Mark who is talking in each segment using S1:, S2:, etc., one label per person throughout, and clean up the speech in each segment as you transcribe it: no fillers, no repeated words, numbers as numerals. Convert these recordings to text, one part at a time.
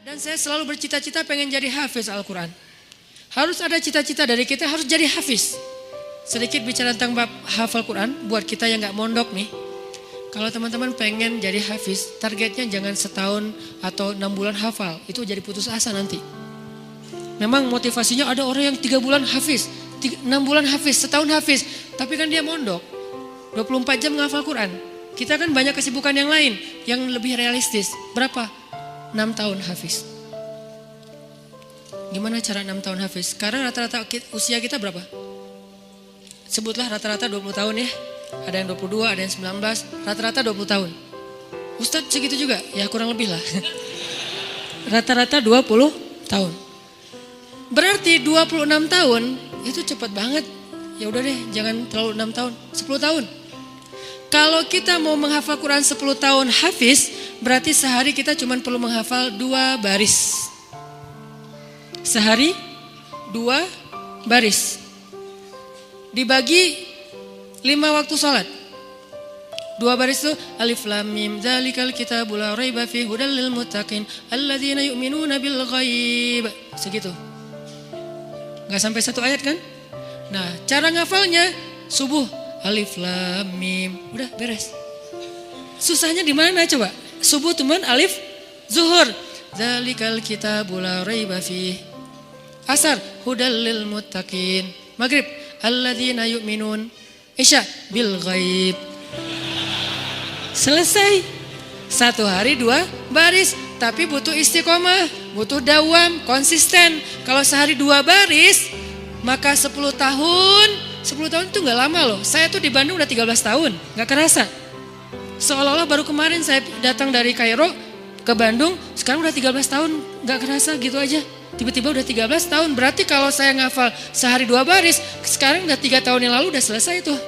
S1: Dan saya selalu bercita-cita pengen jadi hafiz Al-Quran. Harus ada cita-cita dari kita, harus jadi hafiz. Sedikit bicara tentang bab hafal Quran, buat kita yang gak mondok nih. Kalau teman-teman pengen jadi hafiz, targetnya jangan setahun atau 6 bulan hafal. Itu jadi putus asa nanti. Memang motivasinya ada orang yang 3 bulan hafiz, 6 bulan hafiz, setahun hafiz. Tapi kan dia mondok, 24 jam menghafal Quran. Kita kan banyak kesibukan yang lain, yang lebih realistis. Berapa? 6 tahun hafiz. Gimana cara 6 tahun hafiz? Sekarang rata-rata usia kita berapa? Sebutlah rata-rata 20 tahun ya. Ada yang 22, ada yang 19, rata-rata 20 tahun. Ustadz segitu juga? Ya kurang lebih lah. Rata-rata 20 tahun. Berarti 26 tahun itu cepat banget. Ya udah deh, jangan terlalu 6 tahun, 10 tahun. Kalau kita mau menghafal Quran 10 tahun hafiz, berarti sehari kita cuma perlu menghafal 2 baris. Sehari 2 baris. Dibagi 5 waktu sholat. 2 baris itu alif lam mim dzalikal kitabul la raiba fihi hudal lil muttaqin alladzina yu'minuna bil ghaib. Segitu. Enggak sampai 1 ayat kan? Nah, cara ngafalnya subuh alif lam mim, udah beres. Susahnya di mana coba? Subuh teman alif, zuhur dzalikal kitabul la raiba fihi. Asar hudal lil muttaqin. Maghrib alladzina yu'minun. Isya bil ghaib. Selesai. 1 hari 2 baris. Tapi butuh istiqomah, butuh dawam, konsisten. Kalau sehari 2 baris, maka 10 tahun. 10 tahun itu gak lama loh. Saya tuh di Bandung udah 13 tahun, gak kerasa. Seolah-olah baru kemarin saya datang dari Kairo ke Bandung, sekarang udah 13 tahun, gak kerasa gitu aja. Tiba-tiba udah 13 tahun, berarti kalau saya ngafal sehari 2 baris, sekarang udah 3 tahun yang lalu udah selesai tuh.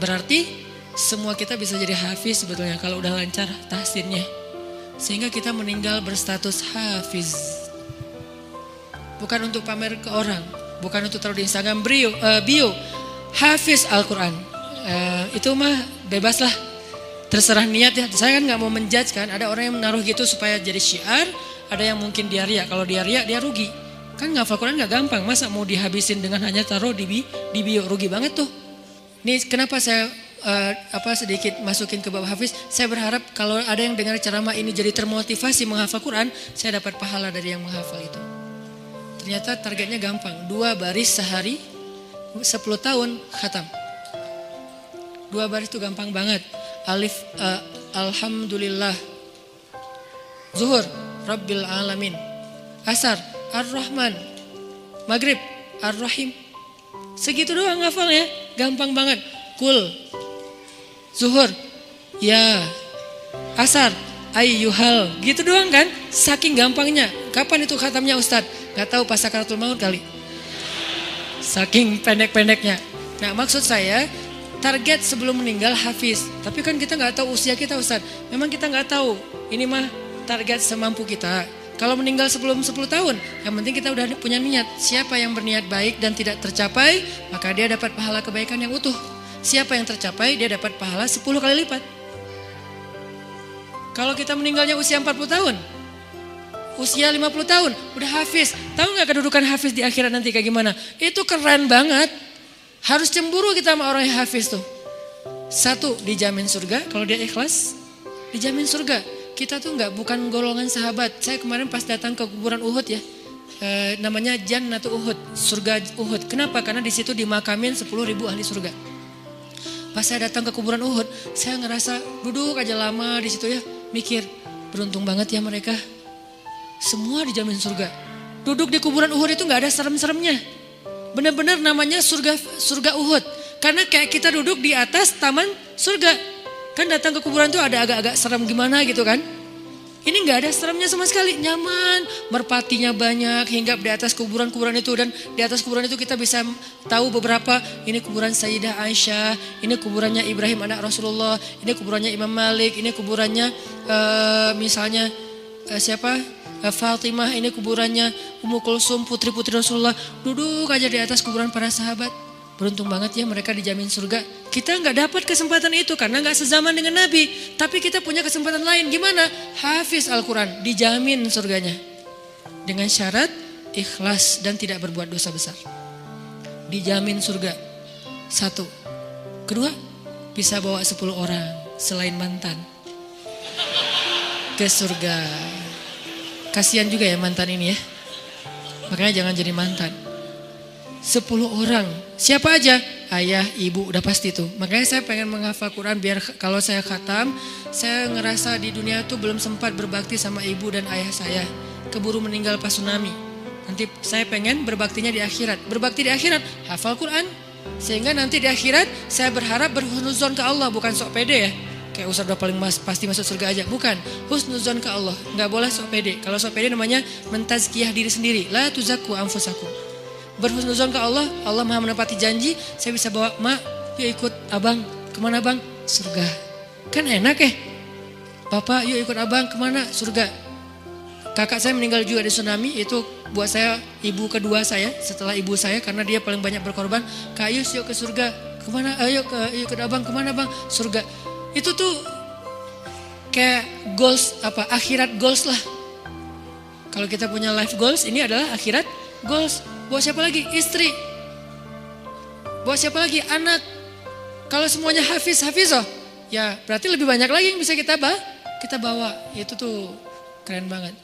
S1: Berarti semua kita bisa jadi hafiz sebetulnya kalau udah lancar tahsinnya. Sehingga kita meninggal berstatus hafiz. Bukan untuk pamer ke orang, bukan untuk taruh di Instagram bio, hafiz Al-Quran. Itu mah bebas lah, terserah niat ya. Saya kan gak mau menjudge kan, ada orang yang menaruh gitu supaya jadi syiar. Ada yang mungkin dia riak, kalau dia riak dia rugi. Kan ngafal Quran gak gampang, masa mau dihabisin dengan hanya taruh di bio, rugi banget tuh. Ini kenapa saya sedikit masukin ke bab hafiz. Saya berharap kalau ada yang dengar ceramah ini jadi termotivasi menghafal Quran, saya dapat pahala dari yang menghafal itu. Ternyata targetnya gampang, 2 baris sehari, 10 tahun khatam. 2 baris itu gampang banget. Alif, alhamdulillah. Zuhur, Rabbil Alamin. Asar, Ar-Rahman. Maghrib, Ar-Rahim. Segitu doang ngafalnya, gampang banget. Kul, Zuhur, ya. Asar, ayyuhal. Gitu doang kan, saking gampangnya. Kapan itu khatamnya Ustadz? Gak tahu pas sakaratul maut kali. Saking pendek-pendeknya. Nah maksud saya, target sebelum meninggal hafiz. Tapi kan kita gak tahu usia kita Ustadz. Memang kita gak tahu. Ini mah target semampu kita. Kalau meninggal sebelum 10 tahun, yang penting kita udah punya niat. Siapa yang berniat baik dan tidak tercapai, maka dia dapat pahala kebaikan yang utuh. Siapa yang tercapai, dia dapat pahala 10 kali lipat. Kalau kita meninggalnya usia 40 tahun, usia 50 tahun, udah hafiz. Tahu gak kedudukan hafiz di akhirat nanti kayak gimana? Itu keren banget. Harus cemburu kita sama orang yang hafiz tuh. 1, dijamin surga, kalau dia ikhlas, dijamin surga. Kita tuh bukan golongan sahabat. Saya kemarin pas datang ke kuburan Uhud ya, namanya Jannatu Uhud, surga Uhud. Kenapa? Karena di situ dimakamin 10.000 ahli surga. Pas saya datang ke kuburan Uhud, saya ngerasa duduk aja lama di situ ya, mikir beruntung banget ya mereka. Semua dijamin surga. Duduk di kuburan Uhud itu nggak ada serem-seremnya. Benar-benar namanya surga Uhud. Karena kayak kita duduk di atas taman surga. Kan datang ke kuburan tuh ada agak-agak serem gimana gitu kan. Ini gak ada seremnya sama sekali, nyaman. Merpatinya banyak, hinggap di atas kuburan-kuburan itu. Dan di atas kuburan itu kita bisa tahu beberapa. Ini kuburan Sayyidah Aisyah, ini kuburannya Ibrahim anak Rasulullah, ini kuburannya Imam Malik, ini kuburannya misalnya Fatimah, ini kuburannya Ummu Kulsum, putri-putri Rasulullah. Duduk aja di atas kuburan para sahabat. Beruntung banget ya mereka dijamin surga. Kita nggak dapat kesempatan itu karena nggak sezaman dengan Nabi. Tapi kita punya kesempatan lain. Gimana? Hafiz Al-Quran, dijamin surganya. Dengan syarat ikhlas dan tidak berbuat dosa besar. Dijamin surga. 1. Kedua, bisa bawa 10 orang selain mantan ke surga. Kasihan juga ya mantan ini ya. Makanya jangan jadi mantan. 10 orang. Siapa aja? Ayah, ibu, udah pasti tuh. Makanya saya pengen menghafal Quran biar kalau saya khatam, saya ngerasa di dunia tuh belum sempat berbakti sama ibu dan ayah saya. Keburu meninggal pas tsunami. Nanti saya pengen berbaktinya di akhirat. Berbakti di akhirat, hafal Quran. Sehingga nanti di akhirat saya berharap berhusnuzon ke Allah, bukan sok pede ya. Kayak Ustaz udah paling pasti masuk surga aja. Bukan, husnuzon ke Allah. Nggak boleh sok pede. Kalau sok pede namanya mentazkiyah diri sendiri. La tuzakku anfusakum. Berhusnuzon ke Allah, Allah maha menepati janji. Saya bisa bawa, mak, yuk ikut abang. Kemana bang? Surga. Kan enak ya. Bapak, yuk ikut abang, kemana? Surga. Kakak saya meninggal juga di tsunami. Itu buat saya ibu kedua saya setelah ibu saya, karena dia paling banyak berkorban. Kak Yus, yuk ke surga. Kemana? Ayo ikut abang, kemana bang? Surga. Itu tuh kayak goals, akhirat goals lah. Kalau kita punya life goals, ini adalah akhirat goals. Buat siapa lagi? Istri. Buat siapa lagi? Anak. Kalau semuanya hafiz oh, ya berarti lebih banyak lagi yang bisa kita bawa. Itu tuh keren banget.